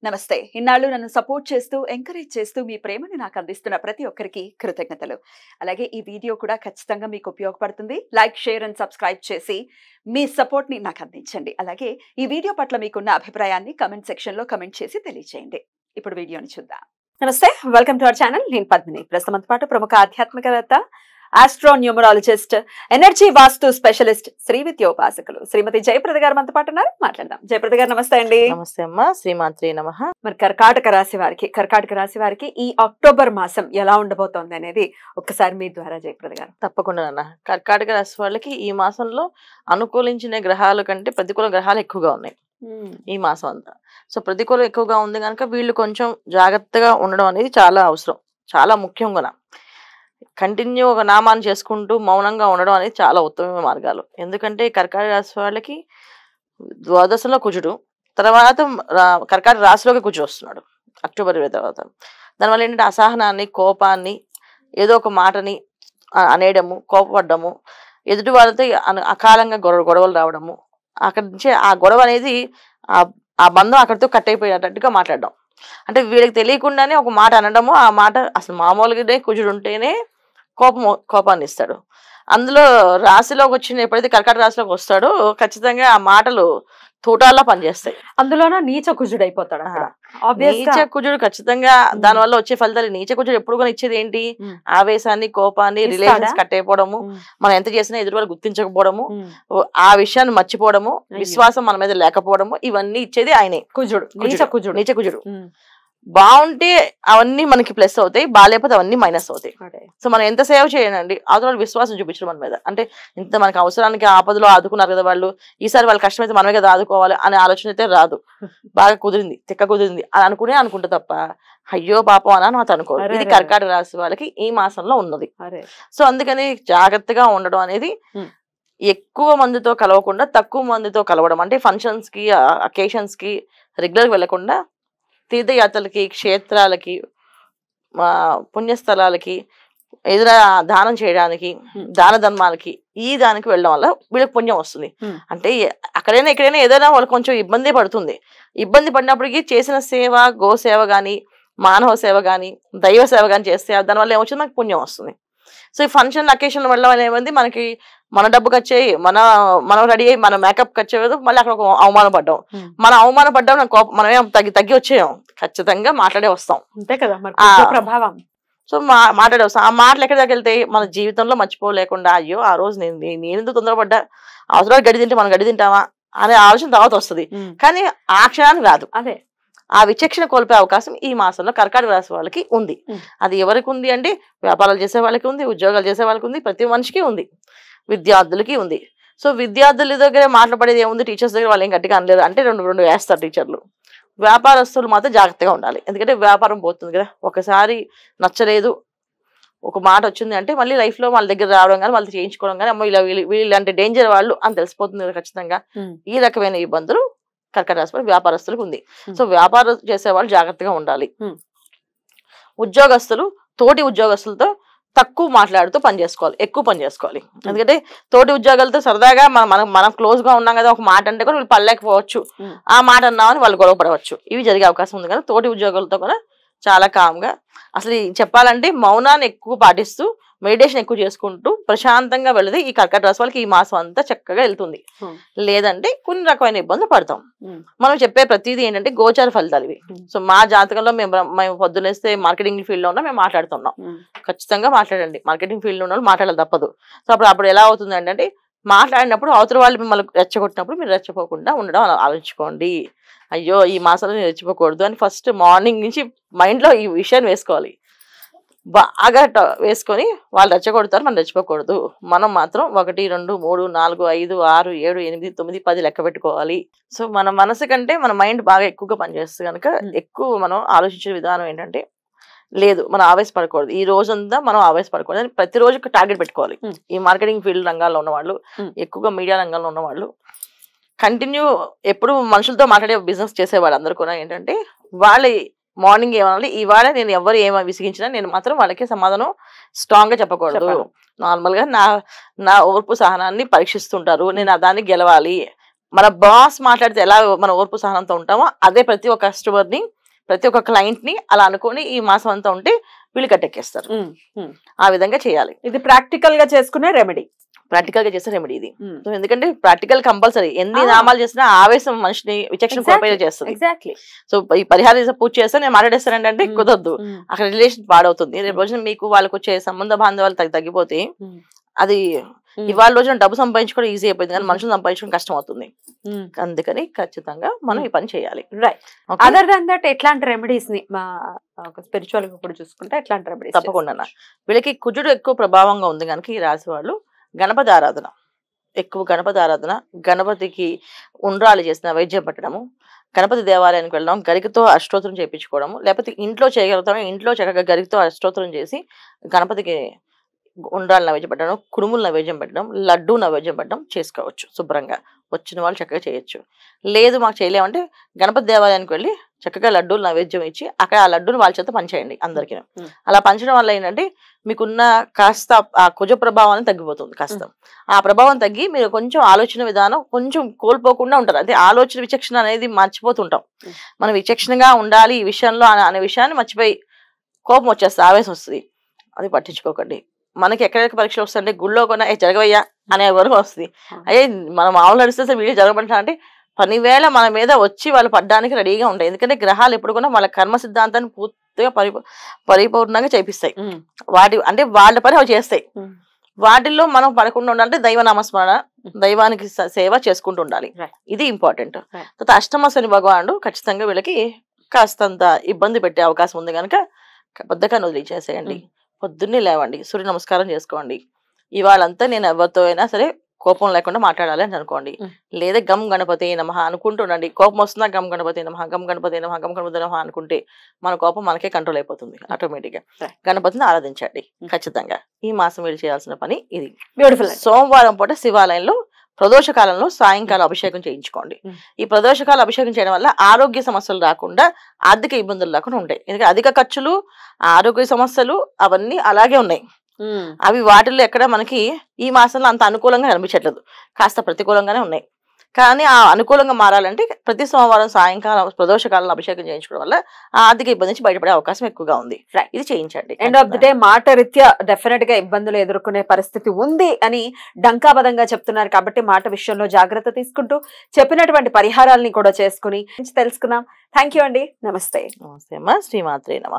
నమస్తే. ఇన్నాళ్ళు నన్ను సపోర్ట్ చేస్తూ, ఎంకరేజ్ చేస్తూ మీ ప్రేమని నాకు అందిస్తున్న ప్రతి ఒక్కరికి కృతజ్ఞతలు. అలాగే ఈ వీడియో కూడా ఖచ్చితంగా మీకు ఉపయోగపడుతుంది. లైక్, షేర్ అండ్ సబ్స్క్రైబ్ చేసి మీ సపోర్ట్‌ని నాకు అందించండి. అలాగే ఈ వీడియో పట్ల మీకున్న అభిప్రాయాన్ని కామెంట్ సెక్షన్‌లో కామెంట్ చేసి తెలియజేయండి. ఇప్పుడు వీడియోని చూద్దాం. నమస్తే, వెల్కమ్ టు అవర్ ఛానల్. నేను పద్మిని. ప్రస్తుతం పాటు ప్రముఖ ఆధ్యాత్మికవేత్త, ఆస్ట్రోన్యూమరాలజిస్ట్, ఎనర్జీ వాస్తు స్పెషలిస్ట్, శ్రీ విద్యోపాసకులు శ్రీమతి జయప్రద గారు మనతో పాటు ఉన్నారు. మాట్లాడదాం. జయప్రద గారు నమస్తే అండి. నమస్తే అమ్మా. శ్రీమాత్రే నమః. మరి కర్కాటక రాశి వారికి ఈ అక్టోబర్ మాసం ఎలా ఉండబోతోంది అనేది ఒక్కసారి మీ ద్వారా జయప్రద గారు. తప్పకుండా నాన్న. కర్కాటక రాశి వాళ్ళకి ఈ మాసంలో అనుకూలించిన గ్రహాల కంటే ప్రతికూల గ్రహాలు ఎక్కువగా ఉన్నాయి ఈ మాసం అంతా. సో ప్రతికూలం ఎక్కువగా ఉంది కనుక వీళ్ళు కొంచెం జాగ్రత్తగా ఉండడం అనేది చాలా అవసరం, చాలా ముఖ్యం కూడా. కంటిన్యూ ఒక నామాన్ని చేసుకుంటూ మౌనంగా ఉండడం అనేది చాలా ఉత్తమమైన మార్గాలు. ఎందుకంటే కర్కాటక రాశి వాళ్ళకి ద్వాదశంలో కుజుడు, తర్వాత కర్కాటక రాశిలోకి కుజుడు వస్తున్నాడు అక్టోబర్ 20 తర్వాత. దానివల్ల ఏంటంటే అసహనాన్ని, కోపాన్ని, ఏదో ఒక మాటని అనేయడము, కోపపడ్డము, ఎదుటి వాళ్ళతో అకాలంగా గొడవలు రావడము, అక్కడి నుంచి ఆ గొడవ అనేది ఆ బంధం అక్కడితో కట్ అయిపోయేటట్టుగా మాట్లాడడం. అంటే వీళ్ళకి తెలియకుండానే ఒక మాట అనడము, ఆ మాట అసలు మామూలుగానే కుజుడు ఉంటేనే కోపాన్ని ఇస్తాడు. అందులో రాశిలోకి వచ్చిన ఎప్పుడైతే కర్కాటక రాశిలోకి వస్తాడో ఖచ్చితంగా ఆ మాటలు తూటాల్లో పనిచేస్తాయి. అందులోన నీచ కుజుడు అయిపోతాడు. నీచ కుజుడు ఖచ్చితంగా దానివల్ల వచ్చే ఫలితాలు. నీచ కుజుడు ఎప్పుడు కూడా ఇచ్చేది ఏంటి? ఆవేశాన్ని, కోపాన్ని, రిలేషన్స్ కట్ అయిపోవడము, మనం ఎంత చేసినా ఎదురు వాళ్ళు గుర్తించకపోవడము, ఆ విషయాన్ని మర్చిపోవడము, విశ్వాసం మన మీద లేకపోవడము, ఇవన్నీ ఇచ్చేది ఆయనే కుజుడు. నీచ కుజుడు బాగుంటే అవన్నీ మనకి ప్లస్ అవుతాయి, బాగాలేకపోతే అవన్నీ మైనస్ అవుతాయి. సో మనం ఎంత సేవ చేయండి, అవతల విశ్వాసం చూపించడం మన మీద. అంటే ఇంత మనకి అవసరానికి ఆపదలో ఆదుకున్నారు కదా వాళ్ళు, ఈసారి వాళ్ళ కష్టమైతే మనమే కదా ఆదుకోవాలి అనే ఆలోచన అయితే రాదు. బాగా కుదిరింది, తిక్క కుదిరింది అని అనుకుంటే తప్ప అయ్యో పాపం అని నాకు అనుకోరు. ఇది కర్కాటక రాశి వాళ్ళకి ఈ మాసంలో ఉన్నది. సో అందుకని జాగ్రత్తగా ఉండడం అనేది, ఎక్కువ మందితో కలవకుండా తక్కువ మందితో కలవడం. అంటే ఫంక్షన్స్ కి, అకేషన్స్ కి రెగ్యులర్ వెళ్లకుండా తీర్థయాత్రలకి, క్షేత్రాలకి, పుణ్యస్థలాలకి, ఎదురా దానం చేయడానికి, దాన ధర్మాలకి, ఈ దానికి వెళ్ళడం వల్ల వీళ్ళకి పుణ్యం వస్తుంది. అంటే అక్కడైనా ఇక్కడైనా ఏదైనా వాళ్ళకి కొంచెం ఇబ్బంది పడుతుంది. ఇబ్బంది పడినప్పటికీ చేసిన సేవ, గోసేవ కానీ, మానవ సేవ కానీ, దైవ సేవ కానీ చేస్తే దానివల్ల ఏమొచ్చింది, మనకి పుణ్యం వస్తుంది. సో ఈ ఫంక్షన్ అకేషన్ వెళ్ళడం ఏమైంది, మనకి మన డబ్బు ఖర్చు అయ్యి, మనం రెడీ అయ్యి, మన మేకప్ ఖర్చు అయ్యేది, మళ్ళీ అక్కడ ఒక అవమానపడ్డాం. మనం అవమానపడ్డాం, మనమేం తగ్గి వచ్చేయం, ఖచ్చితంగా మాట్లాడే వస్తాం. అంతే కదా ప్రభావం. సో మాట్లాడే వస్తాం. ఆ మాటలు ఎక్కడి దాకా వెళ్తాయి, మన జీవితంలో మర్చిపోలేకుండా అయ్యో ఆ రోజు నేను ఎందుకు తొందరపడ్డా, అవసరాలు గడి తింటే మనం గడి తింటామా అనే ఆలోచన తర్వాత వస్తుంది. కానీ ఆ క్షణానికి రాదు. అదే ఆ విచక్షణ కోల్పోయే అవకాశం ఈ మాసంలో కర్కాటక రాశి వాళ్ళకి ఉంది. అది ఎవరికి ఉంది అంటే, వ్యాపారాలు చేసే వాళ్ళకి ఉంది, ఉద్యోగాలు చేసే వాళ్ళకి ఉంది, ప్రతి మనిషికి ఉంది, విద్యార్థులకి ఉంది. సో విద్యార్థుల దగ్గర మాట్లాడేది ఏముంది, టీచర్స్ దగ్గర వాళ్ళు ఏం గట్టిగా అనలేరు, అంటే రెండు వేస్తారు టీచర్లు. వ్యాపారస్తులు మాత్రం జాగ్రత్తగా ఉండాలి. ఎందుకంటే వ్యాపారం పోతుంది కదా, ఒకసారి నచ్చలేదు, ఒక మాట వచ్చింది అంటే మళ్ళీ లైఫ్ లో వాళ్ళ దగ్గర రావడం కానీ, వాళ్ళు చేయించుకోవడం కానీ, అమ్మ వీళ్ళు అంటే డేంజర్ వాళ్ళు అని తెలిసిపోతుంది కదా ఖచ్చితంగా. ఈ రకమైన ఇబ్బందులు కర్కాటక రాశి వ్యాపారస్తులకు ఉంది. సో వ్యాపారం చేసేవాళ్ళు జాగ్రత్తగా ఉండాలి. ఉద్యోగస్తులు తోటి ఉద్యోగస్తులతో తక్కువ మాట్లాడుతూ పని చేసుకోవాలి, ఎక్కువ పని చేసుకోవాలి. ఎందుకంటే తోటి ఉద్యోగాలతో సరదాగా మనం క్లోజ్ గా ఉన్నాం కదా, ఒక మాట అంటే కూడా వీళ్ళు పడలేకపోవచ్చు, ఆ మాట అన్నామని వాళ్ళు గొడవ పడవచ్చు. ఇవి జరిగే అవకాశం ఉంది కానీ తోటి ఉద్యోగాలతో కూడా చాలా కామ్గా, అసలు చెప్పాలంటే మౌనాన్ని ఎక్కువ పాటిస్తూ, మెడిటేషన్ ఎక్కువ చేసుకుంటూ ప్రశాంతంగా వెళితే ఈ కర్కాటక రాశి వాళ్ళకి ఈ మాసం అంతా చక్కగా వెళ్తుంది. లేదంటే కొన్ని రకమైన ఇబ్బందులు పడతాం. మనం చెప్పే ప్రతిదీ ఏంటంటే గోచార ఫలితాలు ఇవి. సో మా జాతకంలో మేము పొద్దునేస్తే మార్కెటింగ్ ఫీల్డ్ లో ఉన్నా మేము మాట్లాడుతున్నాం, ఖచ్చితంగా మాట్లాడండి. మార్కెటింగ్ ఫీల్డ్ లో ఉన్న వాళ్ళు మాట్లాడాలి తప్పదు. సో అప్పుడు ఎలా అవుతుంది అంటే, మాట్లాడినప్పుడు అవతల వాళ్ళు మిమ్మల్ని రెచ్చగొట్టినప్పుడు మీరు రెచ్చపోకుండా ఉండడం ఆలోచించుకోండి. అయ్యో ఈ మాసంలో నేను రెచ్చిపోకూడదు అని ఫస్ట్ మార్నింగ్ నుంచి మైండ్లో ఈ విషయాన్ని వేసుకోవాలి. బాగా వేసుకొని వాళ్ళు రెచ్చగొడతారు, మనం రెచ్చిపోకూడదు. మనం మాత్రం 1, 2, 3, 4, 5, 6, 7, 8, 9, 10 లెక్క పెట్టుకోవాలి. సో మన మనసు కంటే మన మైండ్ బాగా ఎక్కువగా పనిచేస్తుంది కనుక ఎక్కువ మనం ఆలోచించే విధానం ఏంటంటే, లేదు మనం ఆవేశపడకూడదు, ఈ రోజంతా మనం ఆవేశపడకూడదు అని ప్రతిరోజు టార్గెట్ పెట్టుకోవాలి. ఈ మార్కెటింగ్ ఫీల్డ్ రంగాల్లో ఉన్నవాళ్ళు, ఎక్కువగా మీడియా రంగంలో ఉన్నవాళ్ళు, కంటిన్యూ ఎప్పుడు మనుషులతో మాట్లాడే బిజినెస్ చేసేవాళ్ళు అందరూ కూడా ఏంటంటే, వాళ్ళ మార్నింగ్ ఏమనాలి, ఇవాళ నేను ఎవరు ఏమో విసిగించినా నేను మాత్రం వాళ్ళకి సమాధానం స్ట్రాంగ్ గా చెప్పకూడదు. నార్మల్ గా నా ఓర్పు సహనాన్ని పరీక్షిస్తుంటారు, నేను దాన్ని గెలవాలి, మన బాస్ మాట్లాడితే ఎలా మన ఓర్పు సహనంతో ఉంటామో అదే ప్రతి ఒక్క కస్టమర్ని ప్రతి ఒక్క క్లయింట్ ని అలా అనుకొని ఈ మాసం అంతా ఉంటే వీళ్ళు కట్టెక్కేస్తారు. ఆ విధంగా చేయాలి. ఇది ప్రాక్టికల్ గా చేసుకునే రెమెడీ, ప్రాక్టికల్ గా చేసే రెమెడీ ఇది. సో ఎందుకంటే ప్రాక్టికల్ కంపల్సరీ. ఎన్ని నామాలు చేసినా ఆవేశం మనిషిని విచక్షణ కోల్పోయేలా చేస్తుంది. సో ఈ పరిహార పూజ చేస్తే నేను మాట్లాడేస్తానండి అంటే కుదరదు, అక్కడ రిలేషన్ పాడవుతుంది. రేపు రోజున మీకు వాళ్ళకి వచ్చే సంబంధ బాంధవాలు తగ్గిపోతే అది ఇవాళ రోజున డబ్బు సంపాదించుకోవడం ఈజీ అయిపోయింది, కానీ మనుషులు సంపాదించుకోవడం కష్టం అవుతుంది. అందుకని ఖచ్చితంగా మనం ఈ పని చేయాలి. రైట్. అదర్ దాన్ దట్ ఎట్లాంటి రెమెడీస్ ని స్పిరిచువల్ గా కూడా చూసుకుంటే ఎట్లాంటి రెమెడీస్? తప్పకుండా వీళ్ళకి కుజుడు ఎక్కువ ప్రభావంగా ఉంది కనుక ఈ రాశి వాళ్ళు గణపతి ఆరాధన, ఎక్కువ గణపతి ఆరాధన, గణపతికి ఉండ్రాలు చేసిన వైద్యం పెట్టడము, గణపతి దేవాలయానికి వెళ్ళడం, గరికతో అష్టోత్తరం చేయించుకోవడము, లేకపోతే ఇంట్లో చేయగలుగుతాము ఇంట్లో చక్కగా గరికతో అష్టోత్తరం చేసి గణపతికి ఉండ్రాలు నైవేద్యం పెట్టడం, కుడుములు నైవేద్యం పెట్టడం, లడ్డు నైవేద్యం పెట్టడం చేసుకోవచ్చు. శుభ్రంగా వచ్చిన వాళ్ళు చక్కగా చేయొచ్చు. లేదు మాకు చేయలేమంటే గణపతి దేవాలయానికి వెళ్ళి చక్కగా లడ్డూలు నైవేద్యం ఇచ్చి అక్కడ ఆ లడ్డూలు వాళ్ళ చేత పంచేయండి అందరికీ. అలా పంచడం వల్ల ఏంటంటే మీకున్న కాస్త ఆ కుజ ప్రభావాన్ని తగ్గిపోతుంది. కాస్త ఆ ప్రభావం తగ్గి మీరు కొంచెం ఆలోచన విధానం కొంచెం కోల్పోకుండా ఉంటారు. అంటే ఆలోచన విచక్షణ అనేది మర్చిపోతుంటాం. మనం విచక్షణగా ఉండాలి ఈ విషయంలో అనే విషయాన్ని మర్చిపోయి కోపం వచ్చేస్తుంది, ఆవేశం వస్తుంది. అది పట్టించుకోకండి. మనకి ఎక్కడెక్కడ పరీక్షలు వస్తుంటే గుళ్ళో కొన్నా జరగవయ్యా అనే వరకు వస్తుంది. అయ్యే మనం మామూలు నడిస్తే వీడియో జరగబడతా అంటే 10,000 మన మీద వచ్చి వాళ్ళు పడ్డానికి రెడీగా ఉంటాయి. ఎందుకంటే గ్రహాలు ఎప్పుడు కూడా వాళ్ళ కర్మ సిద్ధాంతాన్ని పూర్తిగా పరిపూర్ణంగా చేపిస్తాయి. అంటే వాళ్ళ పని అవి చేస్తాయి. వాటిల్లో మనం పడకుండా ఉండాలంటే దైవనామస్మరణ, దైవానికి సేవ చేసుకుంటూ ఉండాలి. ఇది ఇంపార్టెంట్. తర్వాత అష్టమ శని భగవానుడు ఖచ్చితంగా వీళ్ళకి కాస్తంత ఇబ్బంది పెట్టే అవకాశం ఉంది కనుక బద్ధకాన్ని వదిలిచేసేయండి. పొద్దున్నే లేవండి, సూర్య నమస్కారం చేసుకోండి. ఇవాళంతా నేను ఎవరితో అయినా సరే కోపం లేకుండా మాట్లాడాలి అని అనుకోండి. లేదా గమ్ గణపతి నమః అనుకుంటుండండి. కోపం వస్తుందా గమ్ గణపతి నమః, గమ్ గణపతి నమః, గమ్ గణపతి నమః అనుకుంటే మన కోపం మనకే కంట్రోల్ అయిపోతుంది ఆటోమేటిక్ గా. గణపతిని ఆరాధించండి ఖచ్చితంగా. ఈ మాసం వీళ్ళు చేయాల్సిన పని ఇది. బ్యూటిఫుల్. సోమవారం పూట శివాలయంలో ప్రదోష కాలంలో సాయంకాలం అభిషేకం చేయించుకోండి. ఈ ప్రదోషకాల అభిషేకం చేయడం వల్ల ఆరోగ్య సమస్యలు రాకుండా ఆర్థిక ఇబ్బందులు రాకుండా ఉంటాయి. ఎందుకంటే అధిక ఖర్చులు, ఆరోగ్య సమస్యలు అవన్నీ అలాగే ఉన్నాయి. అవి వాటిల్లో ఎక్కడ మనకి ఈ మాసంలో అంత అనుకూలంగా కనిపించట్లేదు, కాస్త ప్రతికూలంగానే ఉన్నాయి. కానీ ఆ అనుకూలంగా మారాలంటే ప్రతి సోమవారం సాయంకాలం ప్రదోష కాలంలో అభిషేకం చేయించడం వల్ల ఆ ఆర్థిక ఇబ్బంది నుంచి బయటపడే అవకాశం ఎక్కువగా ఉంది. ఇది చేయించండి. ఎండ్ ఆఫ్ ది డే మాట రీత్యా డెఫినెట్ గా ఇబ్బందులు ఎదుర్కొనే పరిస్థితి ఉంది అని డంకాబద్ధంగా చెప్తున్నారు. కాబట్టి మాట విషయంలో జాగ్రత్త తీసుకుంటూ చెప్పినటువంటి పరిహారాలని కూడా చేసుకుని తెలుసుకున్నాం. థ్యాంక్ యూ అండి. నమస్తే. నమస్తే అమ్మా. శ్రీమాత్రే నమః.